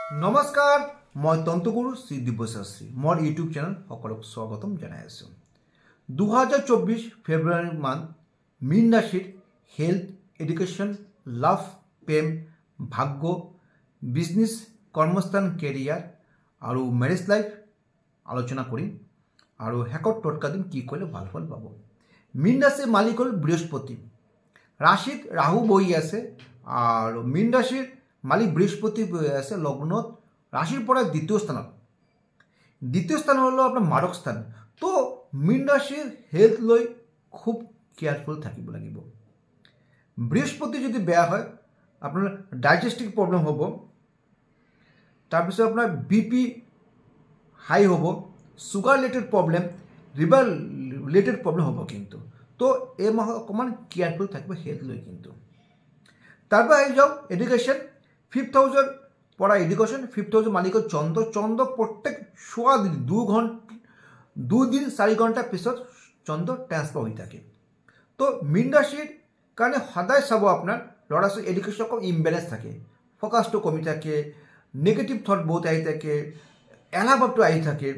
নমস্কাৰ, মই তন্ত্ৰগুৰু শ্ৰী দিব্যশাস্ত্ৰী। মোৰ ইউটিউব চেনেল সকলক স্বাগতম জনাই আছোঁ। 2024 ফেব্ৰুৱাৰী মাহ মীন ৰাশিৰ হেল্থ, এডুকেশ্যন, লাভ, প্ৰেম, ভাগ্য, বিজনেছ, কৰ্মস্থান, কেৰিয়াৰ আৰু মেৰেজ লাইফ আলোচনা কৰিম আৰু শেষত টটকা দিম কি কৰিলে ভাল ফল পাব। মীন ৰাশিৰ মালিক হ'ল বৃহস্পতি। ৰাশিত ৰাহু বহি আছে আৰু মীন ৰাশিৰ মালিক বৃহস্পতি বহি আছে লগ্নত রাশির পরে দ্বিতীয় স্থান হলো আপনার মারক স্থান। তো মীন রাশির হেলথ লৈ খুব কেয়ারফুল থাকিব লাগিব। বৃহস্পতি যদি বেয়া হয় আপনার ডাইজেস্টিভ প্রবলেম হব, তারপিছত আপনার বিপি হাই হব, sugar related problem, liver related problem হব কিন্তু। তো এই মাহত অকমান কেয়ারফুল থাকবে হেলথ লৈ কিন্তু। তারপর আহি যাও এডুকেশন। 5th হাউসের পড়া এডুকেশন, 5th হাউসের মালিক চন্দ্র প্রত্যেক 2-4 ঘণ্টা পিছত চন্দ্র ট্রান্সফার হয়ে থাকে। তো মীন রাশির কারণে সদায় চাব আপনার ল'ৰা ছোৱালী এডুকেশন অকল ইমবেলেন্স থাকে, ফোকাসটো কমি থাকে, নেগেটিভ থট বহুত আহি থাকে, এলাহ ভাৱটো আহি থাকে,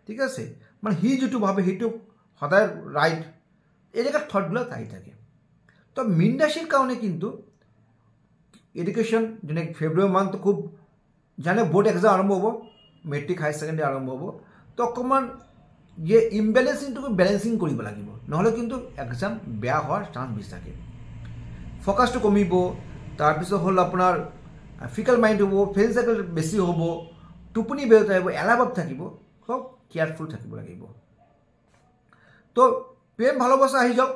ঠিক আছে। মানে সি যিটো ভাবে সেইটো সদায় রাইট, এনেকুৱা থটবিলাক আহি থাকে। তো মীন রাশির কারণে কিন্তু এডুকেশন যেনে ফেব্রুয়ারি মান্থ খুব জানে বোর্ড এক্সাম আরম্ভ হব, মেট্রিক হায়ার সেকেন্ডারি আরম্ভ হব। তো অকমান যে ইমবেলেন্সিংটোকে বেলেন্সিং কৰিব লাগিব, নহ'লে কিন্তু এক্সাম বেয়া হোৱাৰ চান্স বেছি থাকে। ফোকাসটো কমিব, তাৰপিছত হ'ল আপোনাৰ ফিকেল মাইণ্ড হ'ব, ফ্ৰেণ্ড চাৰ্কেল বেছি হ'ব, টোপনি বেহত আহিব, এলাহভাৱ থাকিব, খুব কেয়াৰফুল থাকিব লাগিব। তো প্ৰেম ভালোবাসা আহি যাওক।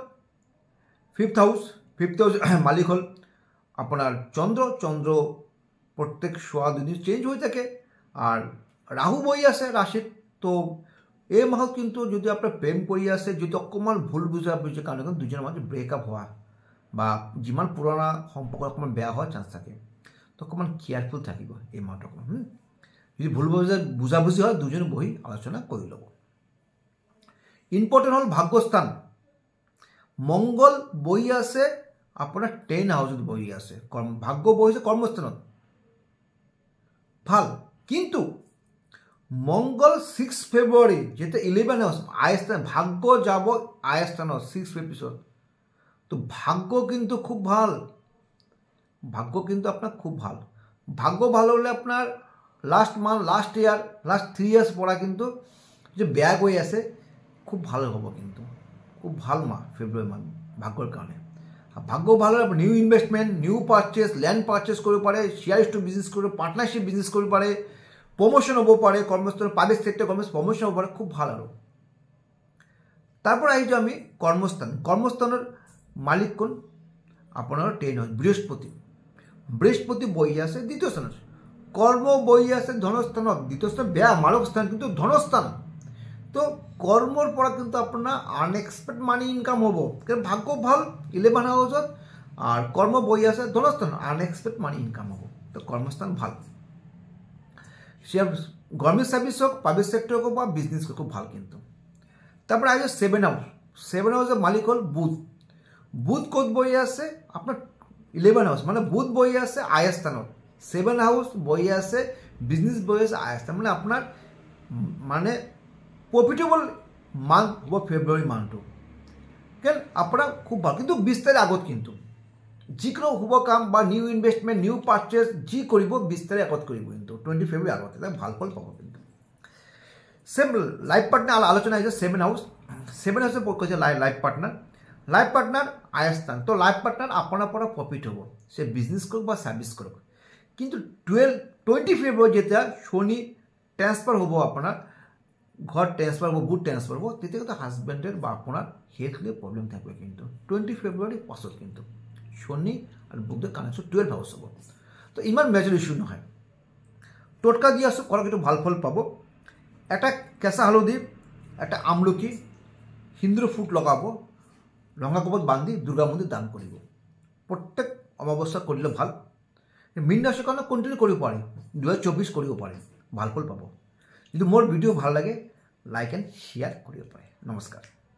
5th হাউস মালিক হ'ল আপনার চন্দ্র প্রত্যেক 2.5 দিন চেঞ্জ হয়ে থাকে আর রাহু বই আছে রাশিত। তো এই মাহত কিন্তু যদি আপনার প্রেম কৰি আছে, যদি অকমান ভুল বুঝাবুঝিৰ কাৰণে কিন্তু দুজনের মাঝে ব্রেকআপ হওয়া বা যিমান পুরানা সম্পর্ক অকমান বেয়া হওয়ার চান্স থাকে। তো অকমান কেয়ারফুল থাকিব এই মাহত অকমান। যদি ভুল বুঝাবুঝি হয় দুজনে বহি আলোচনা কৰি ল'ব। ইম্পর্টেন্ট হল ভাগ্যস্থান। মঙ্গল বহি আছে আপনার 10 হাউসত বহি আছে, ভাগ্য বহিছে কর্মস্থানত ভাল। কিন্তু মঙ্গল 6 ফেব্রুয়ারি যেটা 11 হাউস আয়স্থান, ভাগ্য যাব আয়স্থানত 6 ফেব্রুয়ারি পিছত। তো ভাগ্য কিন্তু খুব ভাল, ভাগ্য কিন্তু আপনার খুব ভাল। ভাগ্য ভালো হলে আপনার last month, last year, last 3 years পড়া কিন্তু যে বেয়া গৈ আছে খুব ভালো হব কিন্তু। খুব ভাল মাহ ফেব্রুয়ারি মান্থ ভাগ্যর কারণে। ভাগ্য ভালো হলে new investment, new purchase, land purchase করব পারে, শেয়ার টু বিজনেস করব, পার্টনারশিপ বিজনেস করব পারে, প্রমোশন হব পারে, কর্মস্থল প্রাইভেট সেক্টর প্রমোশন হব পারে, খুব ভালো আৰু। তারপর আহিছো আমি কর্মস্থানের মালিক কোন আপনার 10 হাউস বৃহস্পতি বহি আছে দ্বিতীয় স্থানত, কর্ম বহি আছে ধনস্থানত, দ্বিতীয় স্থান বেয়া মারক স্থান কিন্তু ধনস্থান। তো কর্মর পর কিন্তু আপনার আনএক্সপেক্ট মানি ইনকাম হব, কারণ ভাগ্য ভাল 11 হাউসত আর কর্ম বহি আছে ধনস্থান, আনএক্সপেক্ট মানি ইনকাম হব। তো কর্মস্থান ভাল। গভর্নমেন্ট সার্ভিস হোক, প্রাইভেট সেক্টর হোক বা বিজনেস হোক খুব ভাল কিন্তু। তারপরে আছে 7 হাউসের মালিক হল বুধ কত বহি আছে আপনার 11 হাউস, মানে বুধ বহি আছে আয়স্থানত, 7 হাউস বহি আছে বিজনেস বহি আছে আয়স্থান। মানে আপনার মানে প্রফিটেবল মান্থ হব ফেব্রুয়ারি মান্থটো, কেন আপনার খুব ভালো। কিন্তু 20 তারিখ আগত কিন্তু যিকোনো শুভ কাম বা নিউ ইনভেস্টমেন্ট, নিউ পারচেজ যি কৰিব 20 তাৰিখ আগত কৰিব কিন্তু, 20 ফেব্রুয়ারি আগত, এটা ভাল ফল পাব কিন্তু। সেম লাইফ পার্টনার আলোচনা আছে 7 হাউসে কৈছে লাইফ পার্টনার আয়স্থান। তো লাইফ পার্টনার আপনার পৰা প্রফিট হব, সে বিজনেস করুক বা সার্ভিস করুক। কিন্তু 20 ফেব্রুয়ারি যেটা শনি ট্রান্সফার হব, আপনার ঘর ট্রান্সফার হব, গুড ট্রান্সফার হব, তেতিয়া কিন্তু হাজবেন্ডের বা আপনার হেলথ নিয়ে প্রবলেম থাকবে কিন্তু। 20 ফেব্রুয়ারি পাছত কিন্তু শনি আর বুধের কানেকশন 12 হাউস হব। তো ইমান মেজর ইস্যু নহয়। টোটকা দিয়ে আছো, করক, একটু ভাল ফল পাব। একটা কেঁচা হালধি, একটা আমলকি, সিন্দুর ফুট লগাব, রঙা কাপড় বান্ধি দুর্গা মন্দির দান করিব। প্রত্যেক অমাবস্যা করলে ভাল। মীন রাশির কারণে কন্টিনিউ কৰিব পাৰে, 2024 কৰিব পাৰে, ভাল ফল পাব। যদি মোৰ ভিডিও ভাল লাগে লাইক এন্ড শেয়াৰ কৰিব পাৰে। নমস্কাৰ।